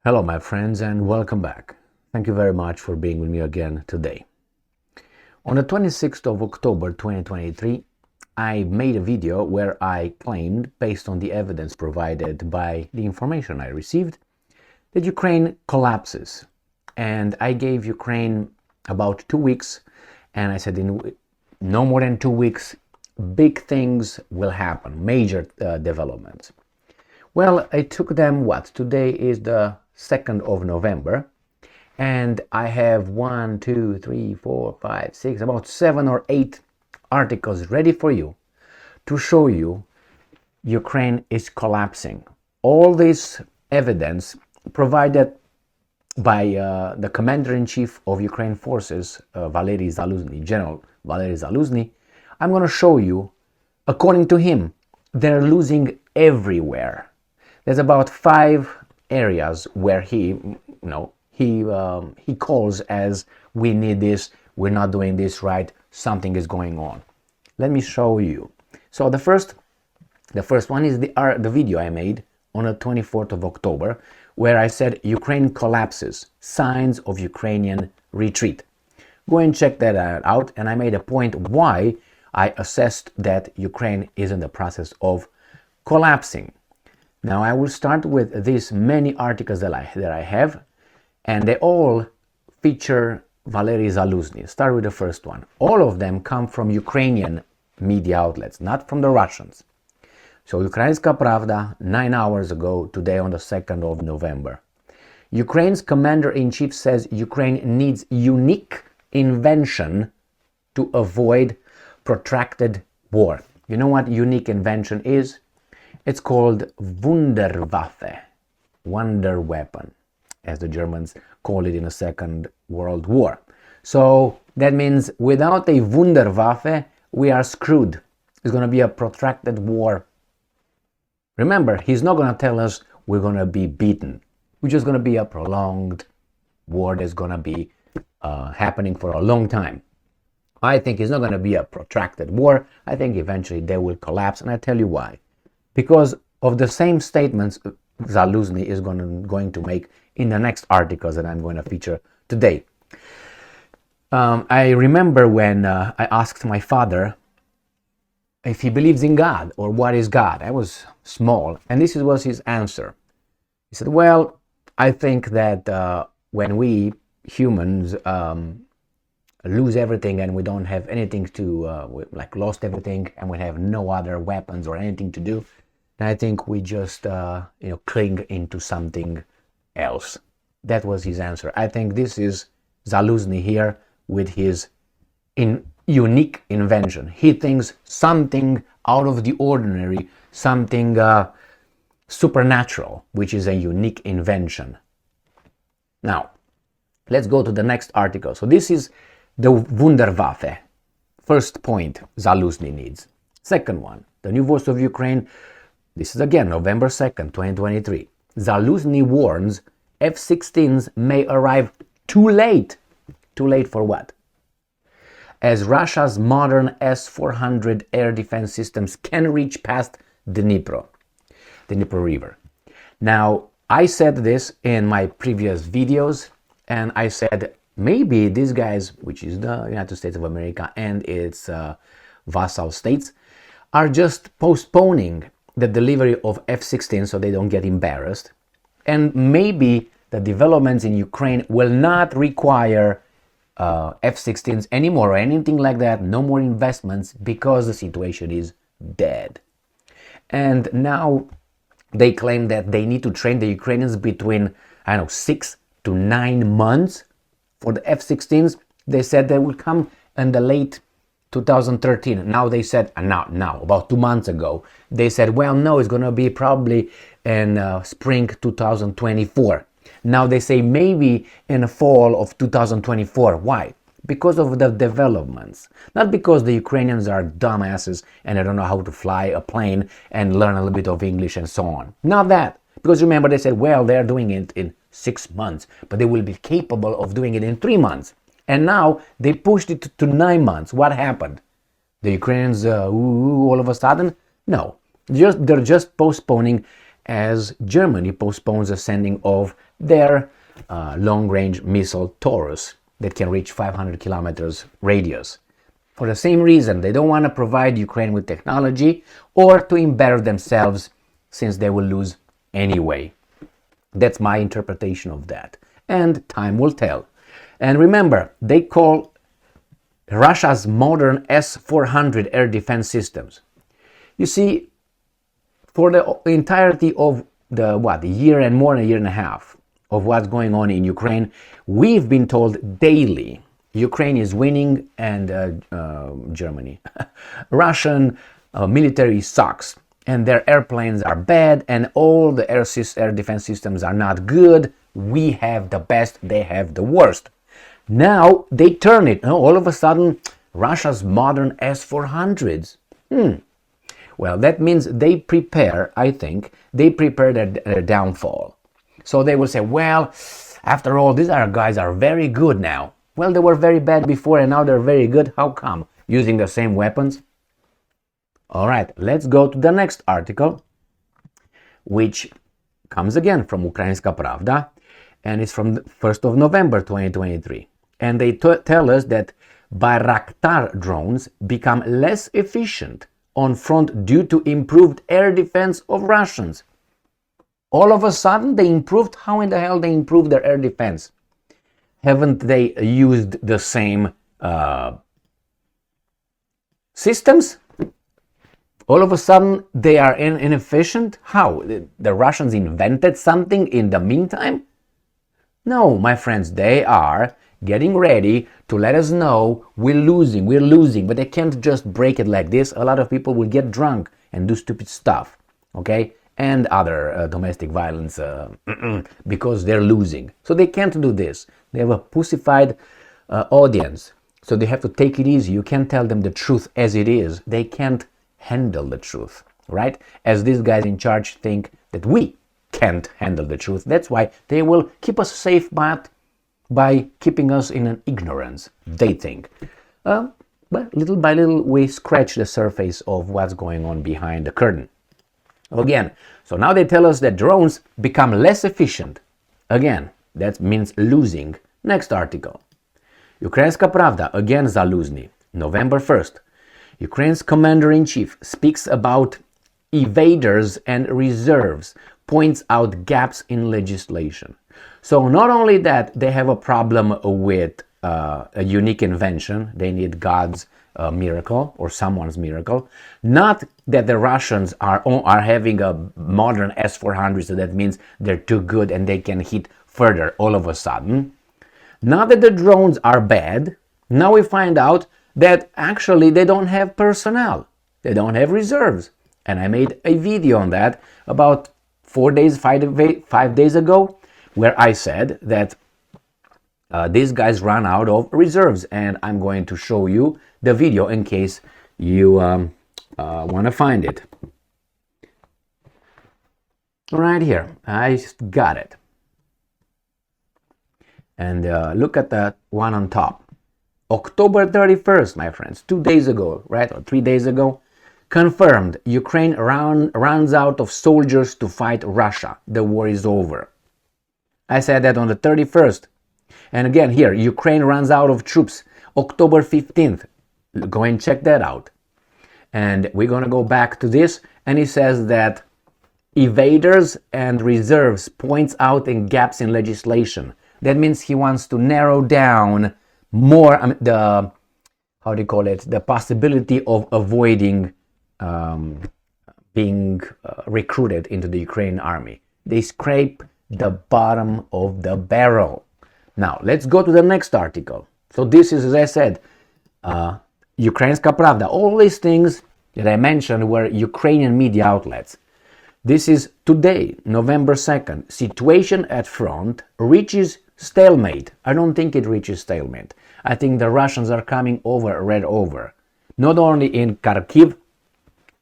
Hello, my friends, and welcome back. Thank you very much for being with me again today. On the 26th of October 2023, I made a video where I claimed, based on the evidence provided by the information I received, that Ukraine collapses. And I gave Ukraine about 2 weeks, and I said in no more than 2 weeks, big things will happen, major developments. Well, it took them what? Today is the 2nd of November, and I have 1, 2, 3, 4, 5, 6, about 7 or 8 articles ready for you to show you Ukraine is collapsing. All this evidence provided by the commander-in-chief of Ukraine forces, Valery Zaluzhny, General Valery Zaluzhny. I'm going to show you, according to him, they're losing everywhere. There's about 5 areas where he calls as we need this, we're not doing this right, something is going on. Let me show you. So the first one is the video I made on the 24th of October, where I said Ukraine collapses, signs of Ukrainian retreat. Go and check that out, and I made a point why I assessed that Ukraine is in the process of collapsing. Now I will start with these many articles that I have, and they all feature Valery Zaluzhny. Start with the first one. All of them come from Ukrainian media outlets, not from the Russians. So Ukrainska Pravda, 9 hours ago, today on the 2nd of November. Ukraine's commander-in-chief says Ukraine needs unique invention to avoid protracted war. You know what unique invention is? It's called Wunderwaffe, wonder weapon, as the Germans called it in the Second World War. So that means without a Wunderwaffe, we are screwed. It's going to be a protracted war. Remember, he's not going to tell us we're going to be beaten. We're just going to be a prolonged war that's going to be happening for a long time. I think it's not going to be a protracted war. I think eventually they will collapse, and I tell you why. Because of the same statements Zaluzhny is going to make in the next articles that I'm going to feature today. I remember when I asked my father if he believes in God or what is God. I was small, and this was his answer. He said, well, I think that when we humans lose everything and we don't have anything to, lost everything and we have no other weapons or anything to do, and I think we just, cling into something else. That was his answer. I think this is Zaluzhny here with his unique invention. He thinks something out of the ordinary, something supernatural, which is a unique invention. Now, let's go to the next article. So this is the Wunderwaffe. First point Zaluzhny needs. Second one, the new voice of Ukraine. This is again November 2nd, 2023. Zaluzhny warns F-16s may arrive too late. Too late for what? As Russia's modern S-400 air defense systems can reach past the Dnipro River. Now, I said this in my previous videos, and I said maybe these guys, which is the United States of America and its vassal states, are just postponing the delivery of F-16 so they don't get embarrassed. And maybe the developments in Ukraine will not require F-16s anymore or anything like that, no more investments, because the situation is dead. And now they claim that they need to train the Ukrainians between, 6 to 9 months for the F-16s. They said they will come in the late 2013. Now they said, now, about 2 months ago, they said, well, no, it's going to be probably in spring 2024. Now they say maybe in the fall of 2024. Why? Because of the developments. Not because the Ukrainians are dumbasses and they don't know how to fly a plane and learn a little bit of English and so on. Not that. Because remember, they said, well, they're doing it in 6 months, but they will be capable of doing it in 3 months. And now they pushed it to 9 months. What happened? The Ukrainians, all of a sudden? No. They're just postponing as Germany postpones the sending of their long-range missile Taurus that can reach 500 kilometers radius. For the same reason, they don't want to provide Ukraine with technology or to embetter themselves, since they will lose anyway. That's my interpretation of that. And time will tell. And remember, they call Russia's modern S-400 air defense systems. You see, for the entirety of the year and more than a year and a half of what's going on in Ukraine, we've been told daily Ukraine is winning and Germany. Russian military sucks and their airplanes are bad and all the air defense systems are not good. We have the best, they have the worst. Now they turn it. All of a sudden, Russia's modern S-400s. Well, that means they prepare, I think, they prepare their downfall. So they will say, well, after all, these guys are very good now. Well, they were very bad before and now they're very good. How come? Using the same weapons? All right, let's go to the next article, which comes again from Ukrainska Pravda, and it's from the 1st of November 2023. And they tell us that Bayraktar drones become less efficient on front due to improved air defense of Russians. All of a sudden they improved? How in the hell they improved their air defense? Haven't they used the same systems? All of a sudden they are inefficient? How? The Russians invented something in the meantime? No, my friends, they are getting ready to let us know we're losing, but they can't just break it like this. A lot of people will get drunk and do stupid stuff, okay? And other domestic violence because they're losing. So they can't do this. They have a pussified audience, so they have to take it easy. You can't tell them the truth as it is. They can't handle the truth, right? As these guys in charge think that we can't handle the truth. That's why they will keep us safe, but by keeping us in an ignorance, they think. But little by little, we scratch the surface of what's going on behind the curtain. Again, so now they tell us that drones become less efficient. Again, that means losing. Next article. Ukrainska Pravda, again Zaluzhny, November 1st. Ukraine's commander-in-chief speaks about evaders and reserves, points out gaps in legislation. So not only that they have a problem with a unique invention, they need God's miracle or someone's miracle. Not that the Russians are having a modern S-400, so that means they're too good and they can hit further all of a sudden. Not that the drones are bad. Now we find out that actually they don't have personnel. They don't have reserves. And I made a video on that about 5 days ago, where I said that these guys run out of reserves, and I'm going to show you the video in case you want to find it. Right here, I got it. And look at that one on top. October 31st, my friends, 2 days ago, right, or 3 days ago, confirmed Ukraine runs out of soldiers to fight Russia. The war is over. I said that on the 31st. And again here, Ukraine runs out of troops. October 15th. Go and check that out. And we're going to go back to this. And he says that evaders and reserves points out in gaps in legislation. That means he wants to narrow down more the possibility of avoiding being recruited into the Ukrainian army. They scrape the bottom of the barrel. Now, let's go to the next article. So this is, as I said, Ukrainska Pravda. All these things that I mentioned were Ukrainian media outlets. This is today, November 2nd. Situation at front reaches stalemate. I don't think it reaches stalemate. I think the Russians are coming over. Not only in Kharkiv,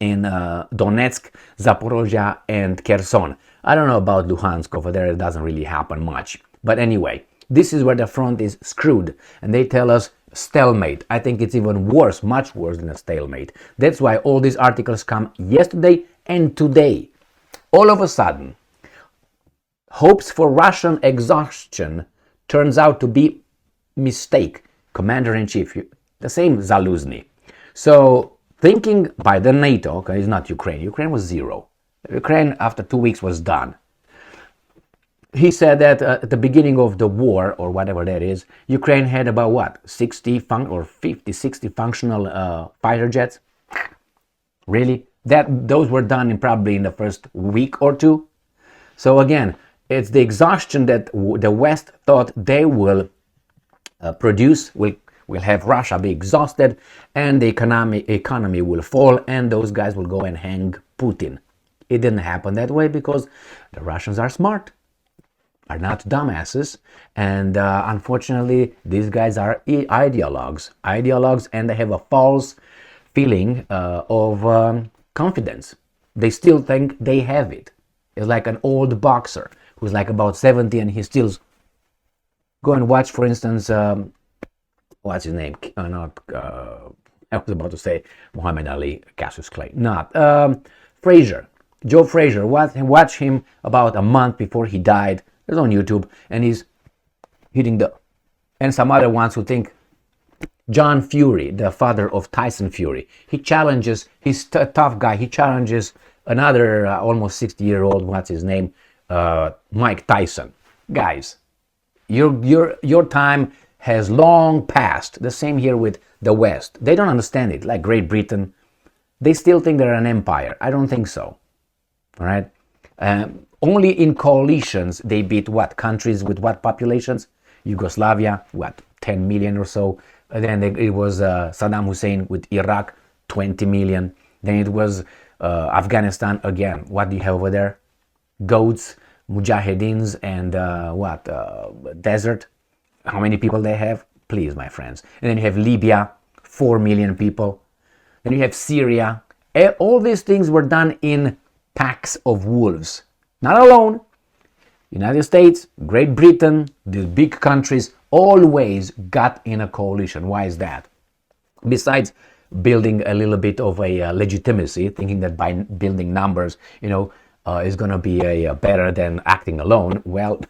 in Donetsk, Zaporozhye, and Kherson. I don't know about Luhansk over there, it doesn't really happen much. But anyway, this is where the front is screwed, and they tell us stalemate. I think it's even worse, much worse than a stalemate. That's why all these articles come yesterday and today. All of a sudden, hopes for Russian exhaustion turns out to be mistake. Commander-in-chief, the same Zaluzhny. So thinking by the NATO, okay, it's not Ukraine. Ukraine was zero. Ukraine after 2 weeks was done. He said that at the beginning of the war, or whatever that is, Ukraine had about what, 60 or 50, 60 functional fighter jets. Really? Those were done probably in the first week or two. So again, it's the exhaustion that the West thought they will produce, will have Russia be exhausted, and the economy will fall, and those guys will go and hang Putin. It didn't happen that way because the Russians are smart, are not dumbasses, and unfortunately these guys are ideologues, and they have a false feeling of confidence. They still think they have it. It's like an old boxer who's like about 70 and he still go and watch, for instance, what's his name? I was about to say Muhammad Ali, Cassius Clay. Not Frazier, Joe Frazier. Watch him about a month before he died. It's on YouTube, and he's hitting and some other ones who think John Fury, the father of Tyson Fury, he challenges. He's a tough guy. He challenges another almost 60-year-old. What's his name? Mike Tyson. Guys, your time has long passed. The same here with the West. They don't understand it. Like Great Britain, they still think they're an empire. I don't think so. All right. Only in coalitions they beat what countries with what populations? Yugoslavia, what, 10 million or so. Then it was Saddam Hussein with Iraq, 20 million. Then it was Afghanistan again. What do you have over there? Goats, Mujahideens, and desert. How many people they have? Please, my friends. And then you have Libya, 4 million people. Then you have Syria. All these things were done in packs of wolves. Not alone. United States, Great Britain, these big countries always got in a coalition. Why is that? Besides building a little bit of a legitimacy, thinking that by building numbers, is going to be better than acting alone. Well,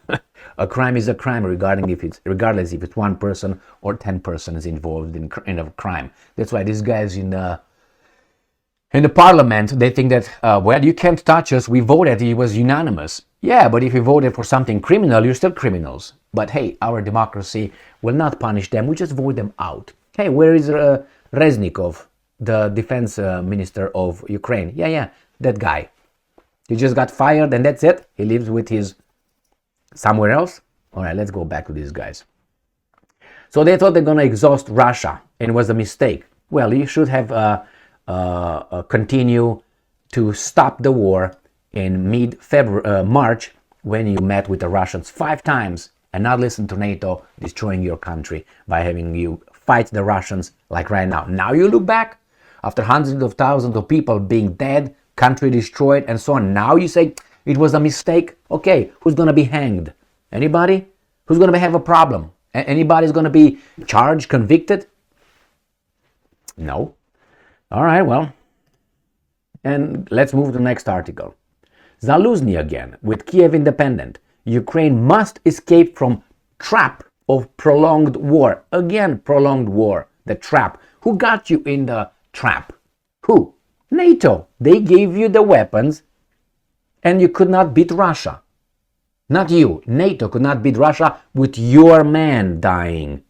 a crime is a crime, regardless if it's one person or 10 persons involved in a crime. That's why these guys in the parliament, they think that, you can't touch us. We voted. It was unanimous. Yeah, but if you voted for something criminal, you're still criminals. But hey, our democracy will not punish them. We just vote them out. Hey, where is Reznikov, the defense minister of Ukraine? Yeah, that guy. He just got fired and that's it. He lives with his somewhere else. All right, let's go back to these guys. So they thought they're going to exhaust Russia, and it was a mistake. Well, you should have continue to stop the war in March when you met with the Russians 5 times and not listen to NATO destroying your country by having you fight the Russians like right now. Now you look back after hundreds of thousands of people being dead, country destroyed, and so on. Now you say it was a mistake. Okay, who's going to be hanged? Anybody? Who's going to have a problem? Anybody's going to be charged, convicted? No. All right, well, and let's move to the next article. Zaluzhny again, with Kiev Independent. Ukraine must escape from trap of prolonged war. Again, prolonged war, the trap. Who got you in the trap? Who? NATO. They gave you the weapons and you could not beat Russia. Not you. NATO could not beat Russia with your man dying.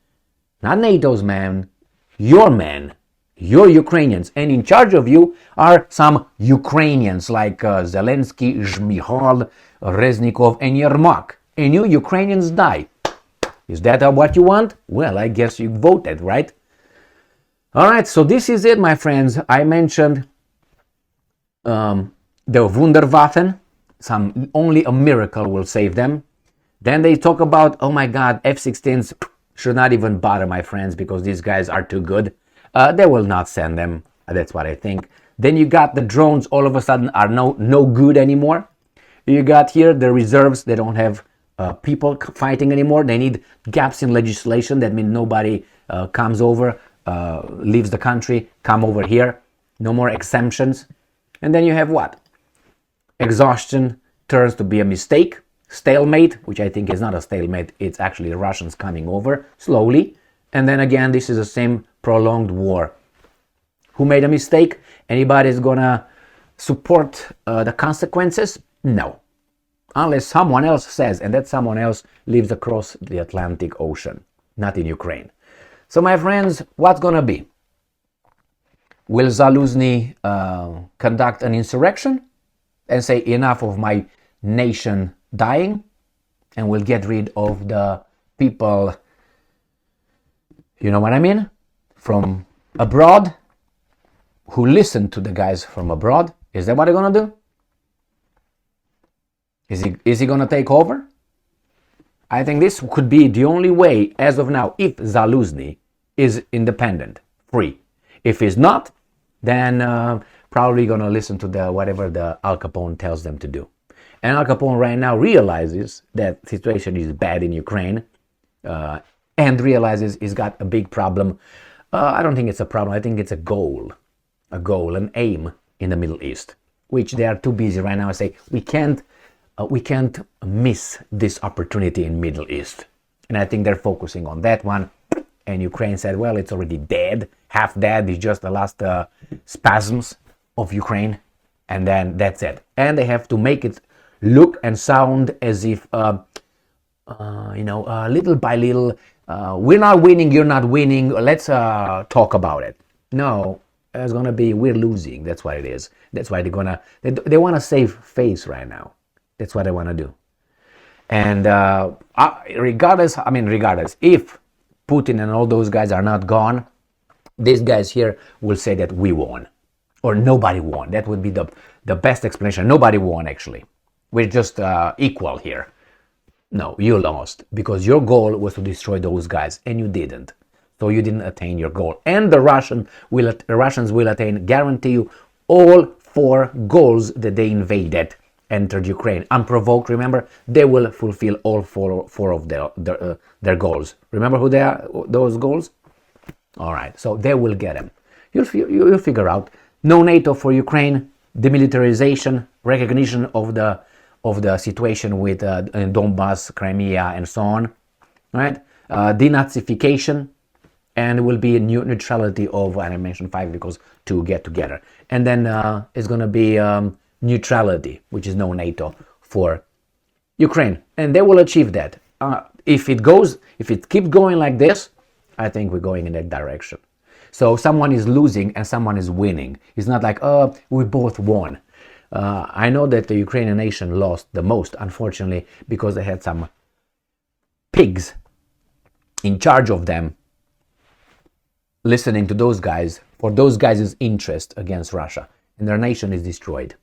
Not NATO's man, your man. You're Ukrainians, and in charge of you are some Ukrainians like Zelensky, Zhmyhal, Reznikov, and Yermak. And you Ukrainians die. Is that what you want? Well, I guess you voted, right? All right, so this is it, my friends. I mentioned the Wunderwaffen. Only a miracle will save them. Then they talk about, oh my God, F-16s should not even bother, my friends, because these guys are too good. They will not send them. That's what I think. Then you got the drones all of a sudden are no good anymore. You got here the reserves. They don't have people fighting anymore. They need gaps in legislation. That means nobody comes over, leaves the country, come over here. No more exemptions. And then you have what? exhaustion turns to be a mistake, stalemate, which I think is not a stalemate, it's actually the Russians coming over slowly, and then again this is the same prolonged war. Who made a mistake? Anybody is gonna support the consequences? No. Unless someone else says, and that someone else lives across the Atlantic Ocean, not in Ukraine. So my friends, what's gonna be? Will Zaluzhny conduct an insurrection and say enough of my nation dying, and will get rid of the people, you know what I mean, from abroad, who listen to the guys from abroad? Is that what they're gonna do? Is he gonna take over? I think this could be the only way as of now, if Zaluzhny is independent, free. If he's not, then probably gonna listen to whatever the Al Capone tells them to do. And Al Capone right now realizes that situation is bad in Ukraine, and realizes he's got a big problem. I don't think it's a problem. I think it's a goal, an aim in the Middle East, which they are too busy right now to say we can't miss this opportunity in Middle East. And I think they're focusing on that one. And Ukraine said, well, it's already dead, half dead. It's just the last spasms of Ukraine, and then that's it. And they have to make it look and sound as if, little by little, we're not winning, you're not winning, let's talk about it. No, it's gonna be, we're losing. That's what it is. That's why they want to save face right now. That's what they want to do. And regardless, if Putin and all those guys are not gone, these guys here will say that we won, or nobody won. That would be the best explanation. Nobody won, actually. We're just equal here. No, you lost, because your goal was to destroy those guys, and you didn't. So you didn't attain your goal. And the Russians will attain, guarantee you, all 4 goals that they invaded, entered Ukraine. Unprovoked, remember? They will fulfill all four of their goals. Remember who they are, those goals? All right, so they will get them. You'll figure out. No NATO for Ukraine, demilitarization, recognition of the situation with Donbass, Crimea, and so on, right? Denazification, and will be a neutrality of, and I mentioned 5 because to get together. And then it's going to be neutrality, which is no NATO for Ukraine, and they will achieve that. If it keeps going like this, I think we're going in that direction. So someone is losing and someone is winning. It's not like, we both won. I know that the Ukrainian nation lost the most, unfortunately, because they had some pigs in charge of them, listening to those guys for those guys' interest against Russia, and their nation is destroyed.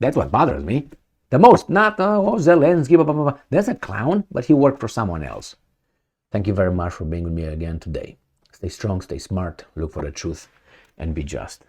That's what bothers me the most. Not, Zelensky, blah, blah, blah. That's a clown, but he worked for someone else. Thank you very much for being with me again today. Stay strong, stay smart, look for the truth, and be just.